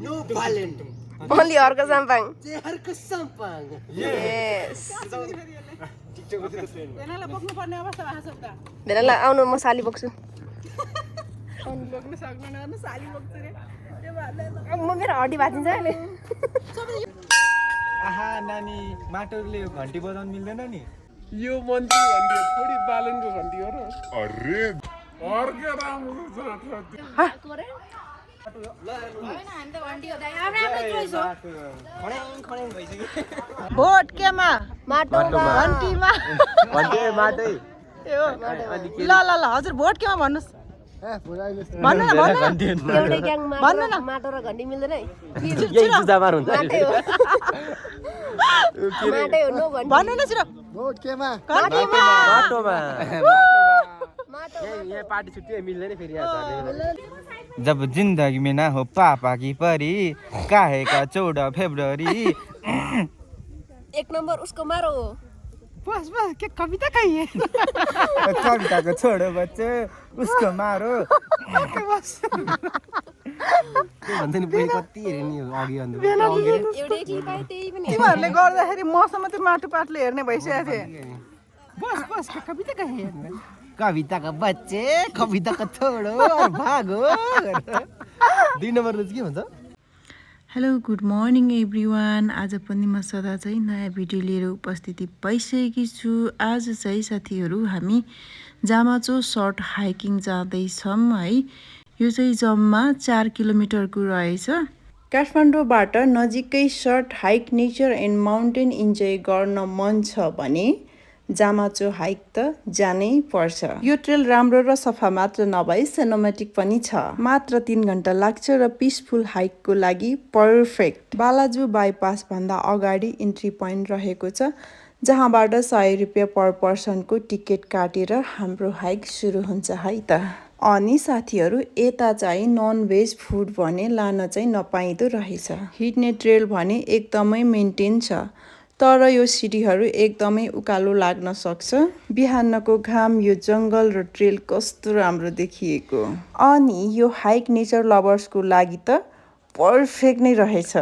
No violent. Only Orca Sampang. They are Sampang. Yes. बेला आउनु म साली बोक्छु म मेरो हड्डी भाँचिन्छ अहिले आहा नानी माटोले घन्टी बजाउन मिल्दैन नि यो मन्त्री घन्टी हो थोडी बालनको घन्टी हो र अरे अर्के राम्रो भोट केमा माटोमा घन्टीमा माटै ल ल ल हजुर भोट केमा भन्नुस् भन्नु न एउटै ग्याङ माटो र घन्टी मिल्दैन है यही जुजामार हुन्छ माटै हो माटै हो नो घन्टी भन्नु न छिरो Vote केमा घन्टीमा माटोमा माटो यहाँ पार्टी छुट्टी मिल्दैन फेरि जब जिंदगी में ना हो पापा की परी काहे का 14 फरवरी एक नम्बर उसको मारो हो बस बस के कविता कहिए कविता को छोड़ो बच्चे उसको मारो बस त्यो भन्थे नि पहिले कति हेरे नि अघि अन्त एउटै क्लिप आयो त्यही पनि तिमीहरूले गर्दाखेरि मसँग त्यो माटो पाटले हेर्ने भइसकेको थिएँ बस बस के कविता कहिए कविता का बच्चे कविता का छोड़ो और भागो 2 नम्बर के भन्छ हेलो गुड मर्निङ एभ्रिवान आज पनि म सदा चाहिँ नयाँ भिडियो लिएर उपस्थिति भइसकेकी छु आज चाहिँ साथीहरू हामी जामाचो सर्ट हाइकिङ जाँदैछौँ है यो चाहिँ जम्मा 4 किलोमिटरको रहेछ काठमाडौँबाट नजिकै short hike nature and mountain enjoy गर्न मन छ भने जामाचो हाइक त जानै पर्छ यो ट्रेल राम्रो र सफा मात्र नभई सिनेमेटिक पनि छ मात्र 3 घण्टा लाग्छ र पिसफुल हाइकको लागि पर्फेक्ट बालाजु बाइपास भन्दा अगाडि इन्ट्री पोइन्ट रहेको छ जहाँबाट 100 रुपियाँ पर पर्सनको टिकट काटेर हाम्रो हाइक सुरु हुन्छ है त अनि साथीहरू यता चाहिँ नन भेज फुड भने लान चाहिँ नपाइँदो रहेछ हिँड्ने ट्रेल भने एकदमै मेन्टेन छ तर यो सिडीहरू एकदमै उकालो लाग्न सक्छ बिहानको घाम यो जङ्गल र ट्रेल कस्तो राम्रो देखिएको अनि यो हाइक नेचर लभर्सको लागि त पर्फेक्ट नै रहेछ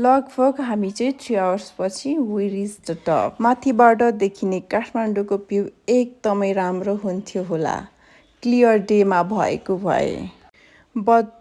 लगभग हामी चाहिँ 3 आवर्स पछि वी रिच द टप माथिबाट देखिने काठमाडौँको भ्यू एकदमै राम्रो हुन्थ्यो होला क्लियर डेमा भएको भए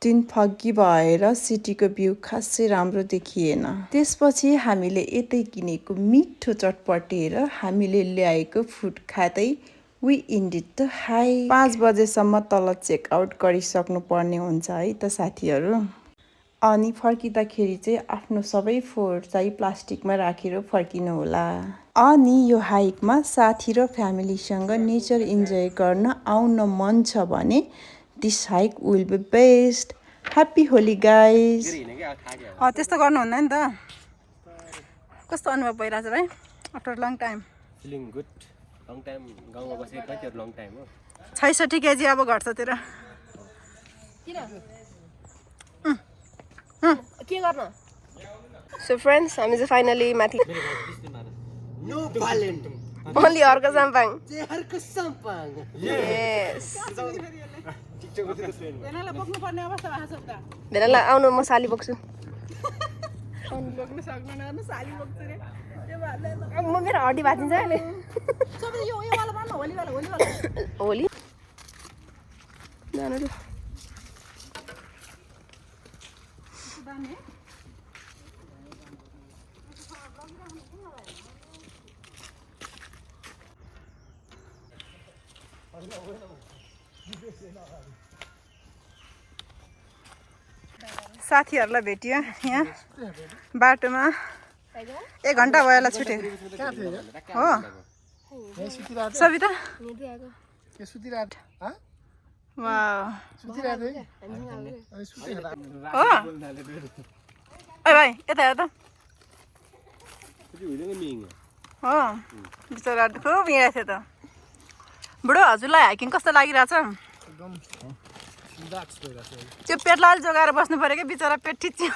दिन फग्गी भएर सिटीको भ्यू खासै राम्रो देखिएन त्यसपछि हामीले यतै किनेको मिठो चटपटेर हामीले ल्याएको फुड खाँदै वी इन्डेड द हाई 5 बजेसम्म तल चेकआउट गरिसक्नु पर्ने हुन्छ है त साथीहरू अनि फर्किँदाखेरि चाहिँ आफ्नो सबै फोहोर चाहिँ प्लास्टिकमा राखेर फर्किनु होला अनि यो हाइकमा साथी र फ्यामिलीसँग नेचर इन्जोय गर्न आउन मन छ भने This hike will be best. Happy Holi guys. त्यस्तो गर्नु हुँदैन नि त कस्तो अनुभव भइरहेछ भाइ after long time feeling good long time गाउँमा बसेको कति लङ टाइम हो 66 केजी अब घट्छ तेरो के गर्न सो फ्रेन्ड्स हामी चाहिँ फाइनली माथि No violent. Only Orca Sampang. They are Sampang. Yes. बेनालाई बोक्नु पर्ने अवस्था भएको छ त बेला आउनु म साली बोक्छु बोक्नु सक्दैन साली बोक्छु रे त्यो भाले म मेरो हड्डी भाँचिन्छ अहिले सबै यो वाला भन्न होली वाला होली जानु साथीहरूलाई भेटियो यहाँ बाटोमा 1 घण्टा भयो होला छुटे हो सविता वाउ हो ए भाइ यता हेर त हो बिचरा खुब हिँडेको थियो त बुढो हजुरलाई हाइकिङ कस्तो लागिरहेछ त्यो पेटलाई जोगाएर बस्नु पर्यो क्या बिचरा पेट ठिच्यो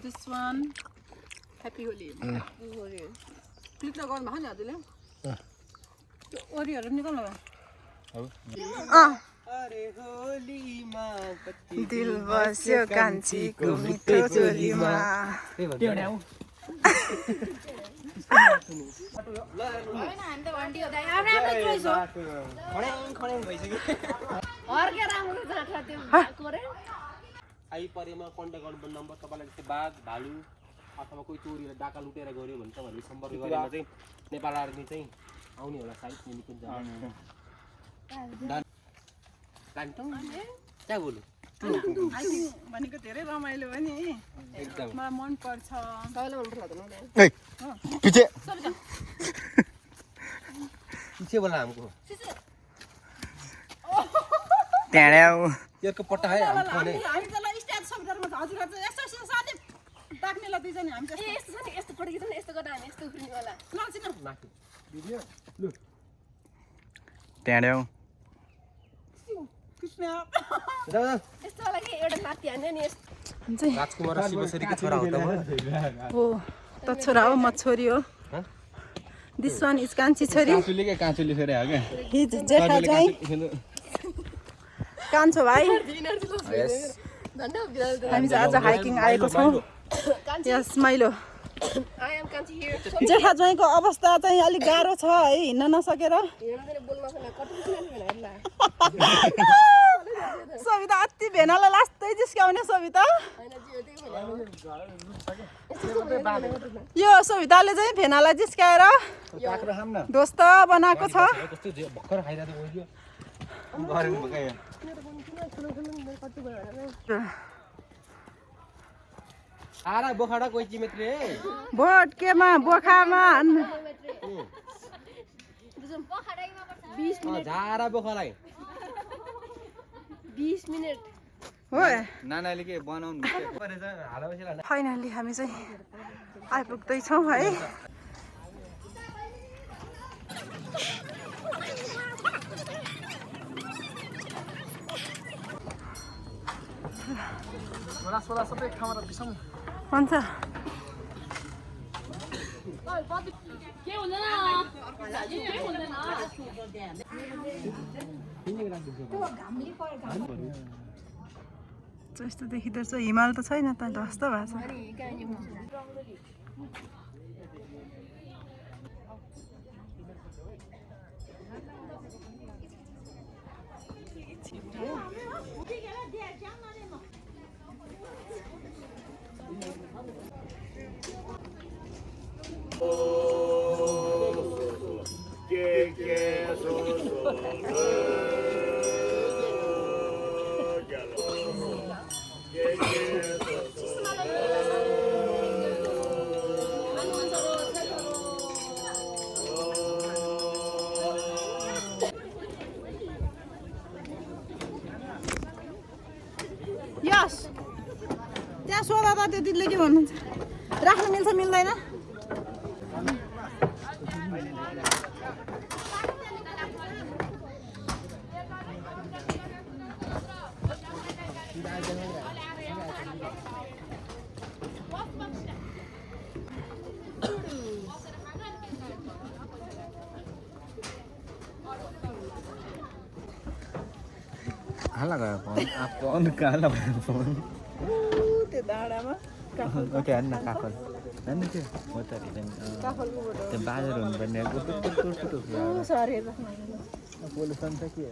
This one. Happy Holi. Click त गर्नु भएको नि हजुरले त्यो ओरीहरू निकाल्नु भयो अरे होलीमा दिल बस्यो कान्छीको मिठो चोलीमा आइपरेमा कन्ट्याक्ट गर्नुपर्ने नम्बर तपाईँलाई जस्तै बाघ भालु अथवा कोही चोरीले डाका लुटेर गऱ्यो भने तपाईँहरूले सम्पर्क गरेर चाहिँ नेपाल आर्मी चाहिँ आउने होला साइड निकुञ्ज क्या बोलु भनेको धेरै रमाइलो हो नि एकदम मलाई मन पर्छ पछि पीछे बोला हमको त्यहाँ यसको पट्टा है हमको ने हामी त्यसलाई स्ट्याट शब्दहरुमा हजुरहरु चाहिँ यस्तो यस्तो साथै ताक्नेला दुई जनी हामी चाहिँ यस्तो छ नि यस्तो पड्की छ नि यस्तो गर्दा हामी यस्तो उफ्रिने होला नचिन माथि भिडियो लु त्यहाँ कृष्ण यस्तो होला कि एउटा लात्ती हान्यो नि यस्तो राजकुमार शिवश्रीको छोरा हो त हो त छोरा हो म छोरी हो दिस वान इज कान्छी छोरी काँचुली छोरी हो क्या हिज जेठा चाहिँ कान्छो भाइ हामी चाहिँ आज हाइकिङ आएको छौँ यस माइलो आई एम कान्छी हियर जेठा ज्वाइँको अवस्था चाहिँ अलिक गाह्रो छ है हिँड्न नसकेर हेर्दैन बोल्न छैन कति हेर्ला सविता अति भेनालाई लास्टै जिस्काउने सविता यो सविताले चाहिँ भेनालाई जिस्काएर दोस्त बनाएको छ कस्तो भक्कर खाइरा त बोल्यो आरा बोखाडा कोही चिमेत्री है भोट केमा बोखामा 20 झारा बोखालाई 20 मिनेट हो नानाले के बनाउनु फाइनली हामी चाहिँ आइपुग्दैछौँ है हुन्छ यस्तो देखिँदो छ हिमाल त छैन त ध्वस्त भएको छ यस त्यहाँ सोधा त त्यो दिदीले के भन्नुहुन्छ राख्नु मिल्छ मिल्दैन कहाँ लगायो फोन फोन कहाँ लगायो फोन त्यो डाँडामा ओके हेर्नु न काफल हेर्नु त्यो हो त त्यो बाजेर हुनुपर्ने पोल्युसन छ के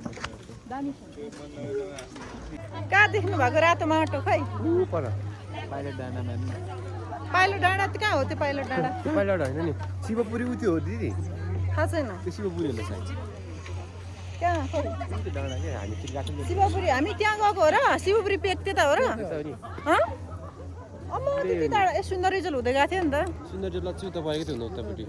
कहाँ देख्नु भएको रातो माटो खै पर पाइलट डाँडामा पाइलो डाँडा त कहाँ हो त्यो पाइलो डाँडा पाइलट होइन नि शिवपुरी उ त्यो हो दिदी थाहा छैन त्यो शिवपुरी होला सायद कहाँ खै त्यो डाँडा के हामी फेरि गएको शिवपुरी हामी त्यहाँ गएको हो र शिवपुरी पेक त्यता हो र अम्म त्यति टाढा ए सुन्दर रिजल हुँदै गएको थियो नि त सुन्दर लक्ष्मी तपाईँको थियो उतापट्टि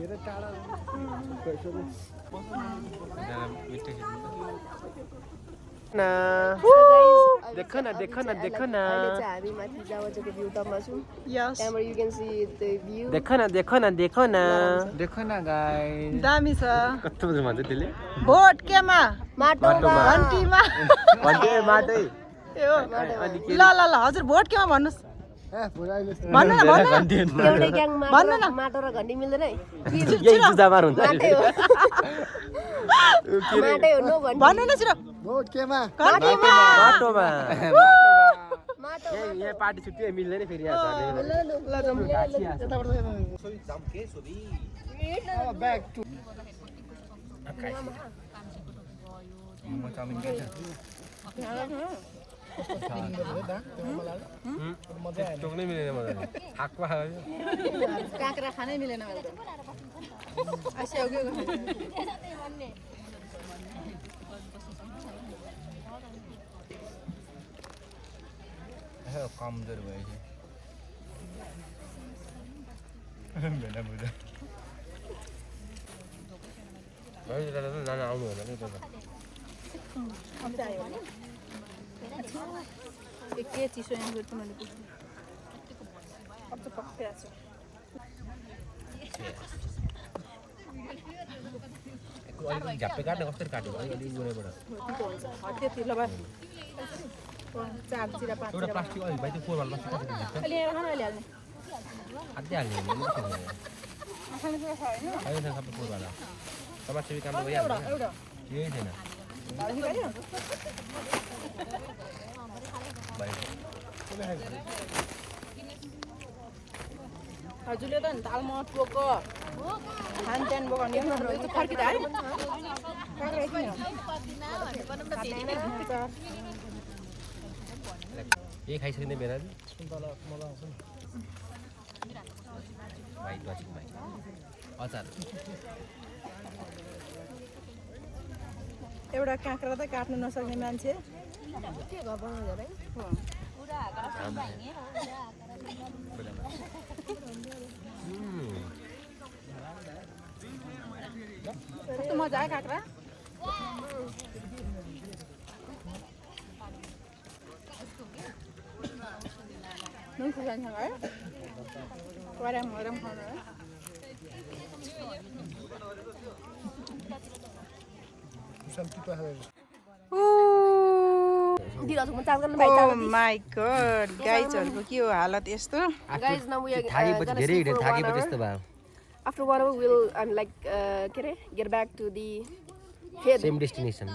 देखो न देखो न देखो न अहिले चाहिँ हामी माथि जावजको भ्यू टपमा छौँ यस त्यहाँबाट you can see the view देखो न देखो न देखो न देखो न गाइस दामी छ कस्तो मजा भन्छ त्यसले भोट केमा माटोमा घन्टीमा भन्थे माटै ए हो ल ल ल हजुर भोट केमा भन्नुहोस् भन्नु न एउटै ग्याङ माटो र घन्टी मिल्दैन है यही जुजाबार हुन्छ माटै हो माटै हो नो घन्टी भन्नु न छिटो बाटोमा माटो यहाँ पार्टी छुट्टी मिल्दैन फेरि यहाँ टोक्नै मिलेन मजाले आक्वा काँक्रा खानै मिलेन मैले त आस्याउ के कमजोर भयो नाना आउनु होला नि के चिसो यहाँ गर्छु मैले अब त पक्कै आएको अलिकति झ्याप्पे काट्ने कसरी काट्यो अलिकति गोरेबाट त्यति ल बा 4 जिरा 5 एउटा प्लास्टिक अलिक भाइ त्यो फोरवाल प्लास्टिक कसरी काट्छ अलि यहाँ खान अलि हाल्ने अझै हाल्ने होइन सबै फोरवाल समाजसेवी काम त भइहाल्छ केही छैन हजुरले त दाल मट बोको खानच्यान बोको नि फर्किँदा है यही खाइसकिने बेला भाइ दक्षिण भाइ अचार एउटा काँक्रा त काट्नु नसक्ने मान्छे कस्तो मजा आयो काँक्रा नुन खुर्सानीसँग है गरम गरम खानु है माई गॉड गाइजहरुको के हो हालत यस्तो guys now we are थाकेपछि धेरै हिँडे थाकेपछि यस्तो भयो after 1 hour we'll get back to the same destination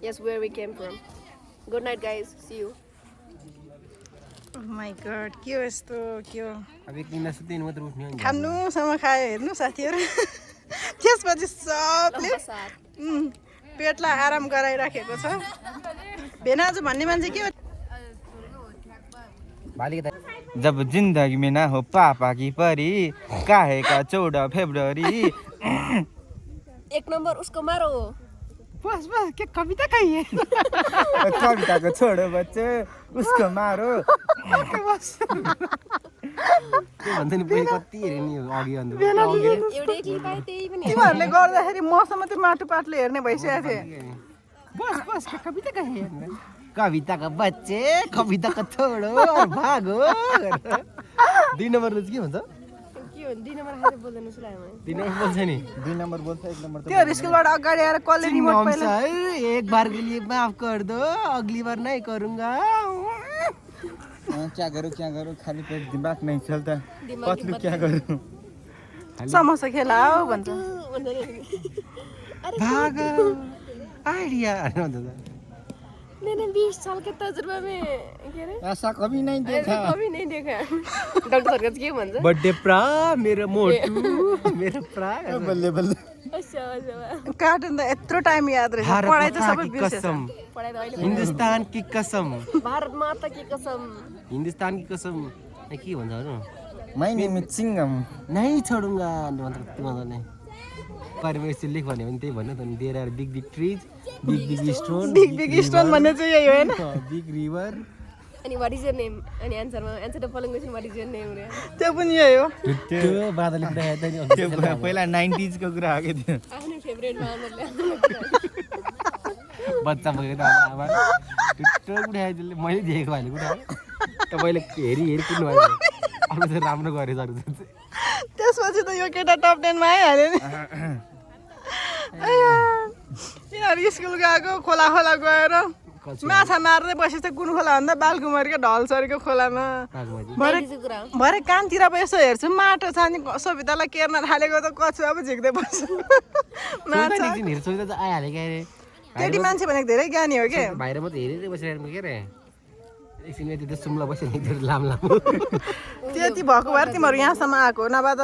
yes where we came from good night guys see you my God के हो यस्तो के हो अब एक दिन सुत्दैन मात्र उठ्ने हो नि खानुसम्म खायो हेर्नु साथीहरु त्यसपछि सबले पेटलाई आराम गराइराखेको छ भेनाजु भन्ने मान्छे के हो जब जिंदगी में ना हो पापा की परी काहे का 14 फरवरी एक नंबर उसको मारो बस बस के कविता कहिए कविता को छोड़ो बच्चे उसको मारो बस के भन्छ नि पुरै कति हेरे नि अघि अन्त एउटै क्लिप आयो त्यही पनि तिमीहरूले गर्दाखेरि मसँग त्यो माटो पाटले हेर्ने भइसकेको थिए बस बस के कविता कहिए कविता का बच्चे कविता का छोड़ो और भागो 2 नम्बर के भन्छ के हो 2 नम्बर हाते बोल्दैन सुलायो मैले 2 नम्बर बोल्छ नि 2 नंबर बोल्छ 1 नंबर त्यो स्कुलबाट अगाडि आएर कसले रिमोट पहिला एक बार के लिए माफ कर दो अगली बार नहीं करूंगा क्या करूं खाली पेट दिमाग नहीं चलता पतलू क्या करूं समोसा खेलाओ भन्छ भाग आइडिया मैंने 20 साल के तजुर्बा में के रे ऐसा कभी नहीं ऐसा कभी नहीं देखा डॉक्टर सरकस के भन्छ बर्थडे प्रा मेरो मोटू मेरो प्रा बल्ले बल्ले अच्छा कार्टुन त यत्रो टाइम याद रहेछ पढाइ त सबै बिर्सेछ कसम पढाइ त अहिले हिन्दुस्तान की कसम भारत माता की कसम हिन्दुस्तान की कसम के भन्छ हरु माय नेम इज चिंगम नहीं छोडूंगा मतलब त्यो भन्दा परिवेश लेख भन्यो भने त्यही भन्नु त नि there are big big trees big stone big stone भन्ने चाहिँ यही हो हैन बिग रिभर अनि व्हाट इज योर नेम अनि answer the following question what is your name रे त्यो पनि यही हो त्यो बादलले देखाए त नि त्यो पहिला 90s को कुरा आके थियो आफ्नो फेभरेट मामले बच्चा भएको त आमा त्यो उठाए त्यसले मैले देखेको हैन उठाए तपाईले हेरी कुद्नु भयो अब चाहिँ राम्रो गरे सर त्यसपछि त यो केटा टप 10 मा आइहाल्यो नि यिनीहरू स्कुल गएको खोला गएर माछा मार्दै बसेछ कुन खोला भन्दा बालकुमारीको ढलसरीको खोलामा भरे कामतिर अब यसो हेर्छु माटो छ नि सवितालाई केर्न थालेको त कछुवा अब झिक्दै बस्छ माछा केटी मान्छे भनेको धेरै ज्ञानी हो के बाहिर मात्रै हेरेरै बसिरहेको के रे एकछिन यति त सुम्ला बस्यो नि लाम त्यति भएको भएर तिमीहरू यहाँसम्म आएको नभए त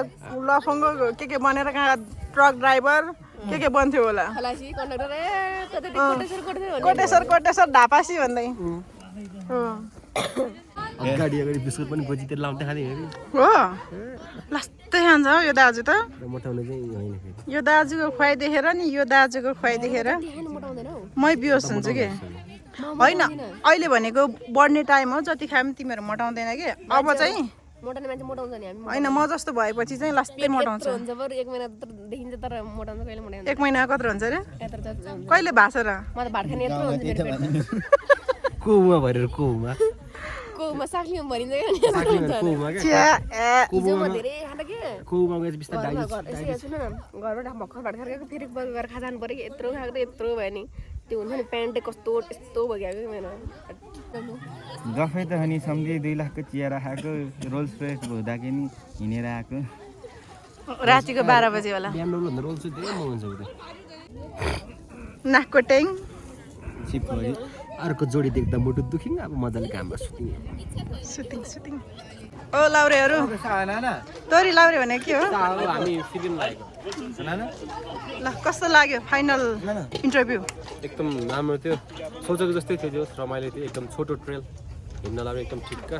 लफङ्गो के बनेर कहाँ ट्रक ड्राइभर के बन्थ्यो होला खलासी कन्डक्टर कोटेश्वर कोटेश्वर ढापासी भन्दै अगाडि बिस्कुट पनि गोजीतिर लाउँदै खाने हो लास्तै खान्छ हौ यो दाजु त मोटाउने चाहिँ होइन फेरि यो दाजुको खुवाइ देखेर नि यो दाजुको खुवाइ देखेर मै बिहोस हुन्छु कि होइन अहिले भनेको बढ्ने टाइम हो जति खाए पनि तिमीहरू मोटाउँदैन कि अब चाहिँ मोटाउने मान्छे मोटाउँछ नि हामी होइन म जस्तो भएपछि चाहिँ लास्टै मोटाउँछ हुन्छ बरु 1 महिना त देखिन्छ तर मोटाउँछ कहिले मोटाउँदैन 1 महिना कत्रो हुन्छ रे यत्रो जति हुन्छ कहिले भाछ र म त भात खाने यत्रो हुन्छ मेरो पेटमा कोमा भरेर कोमा कोमा साक्लिम भनिन्छ कोमा के हिजो म धेरै खाँदा के कोमा गएपछि बिस्तारै यसो सुन न घरबाट भर्खर भात खाएर फेरि गएर खा जानु पर्यो कि यत्रो खाएको त यत्रो भयो नि त्यो हुन्छ नि प्यान्टै कस्तो यस्तो भइगएको मेरो गफै त अनि सम्झे 2 लाखको चिया राखेको रोल्स रोयस हुँदा कि नि हिँडेर आएको रातिको 12 बजे होला बिहान रोल्नु रोल्छु धेरै म हुन्छ उता नाकको टेङ सिपभरि अर्को जोडी देख्दा मुटु दुखिङ अब मजाले काममा सुटिङ ओ लाउरेहरू तोरी लाउरे भने के हो हामी फिल्म लागेको ल कस्तो लाग्यो फाइनल इन्टरभ्यू एकदम राम्रो थियो सोचेको जस्तै थियो रमाइलो थियो एकदम छोटो ट्रेल हिँड्न लाग्यो एकदम ठिक्क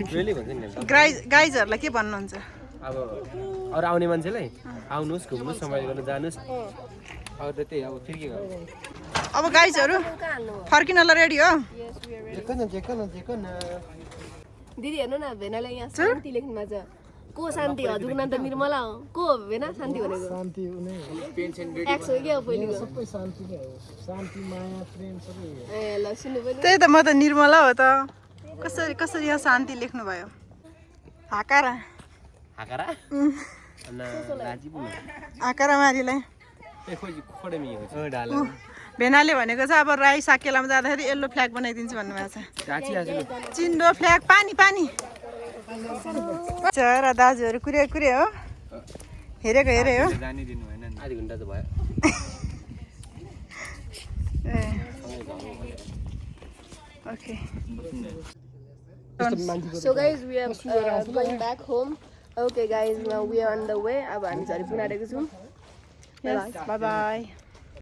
ट्रेलै भन्छ नि गाइजहरूलाई के भन्नुहुन्छ अब अरू आउने मान्छेलाई आउनुहोस् घुम्नुहोस् समय गर्न जानुहोस् अब त त्यही अब फेरि के गर्नु अब गाइजहरू फर्किनलाई रेडी हो दिदी हेर्नु न भेनाले यहाँ शान्ति लेख्नु भएको छ को शान्ति हजुरको नाम त निर्मला हो को भेना शान्ति भनेको शान्ति एक्स हो क्या पहिलेको सबै शान्ति नै हो शान्ति माया प्रेम सबै ए ल सुन्नु पनि त्यही त म त निर्मला हो त कसरी यहाँ शान्ति लेख्नु भयो हाकारा हाकारा मारीलाई भेनाले भनेको चाहिँ अब राई साकेलामा जाँदाखेरि येल्लो फ्ल्याग बनाइदिन्छु भन्नुभएको छ चिन्डो फ्ल्याग पानी र दाजुहरू कुरे हो हेरेको हेरे हो आधी घन्टा त भयो okay So guys, we are going back home. Okay guys, now we are on the way. अब हामी झरी पुग्न आँटेको छौँ. Bye bye.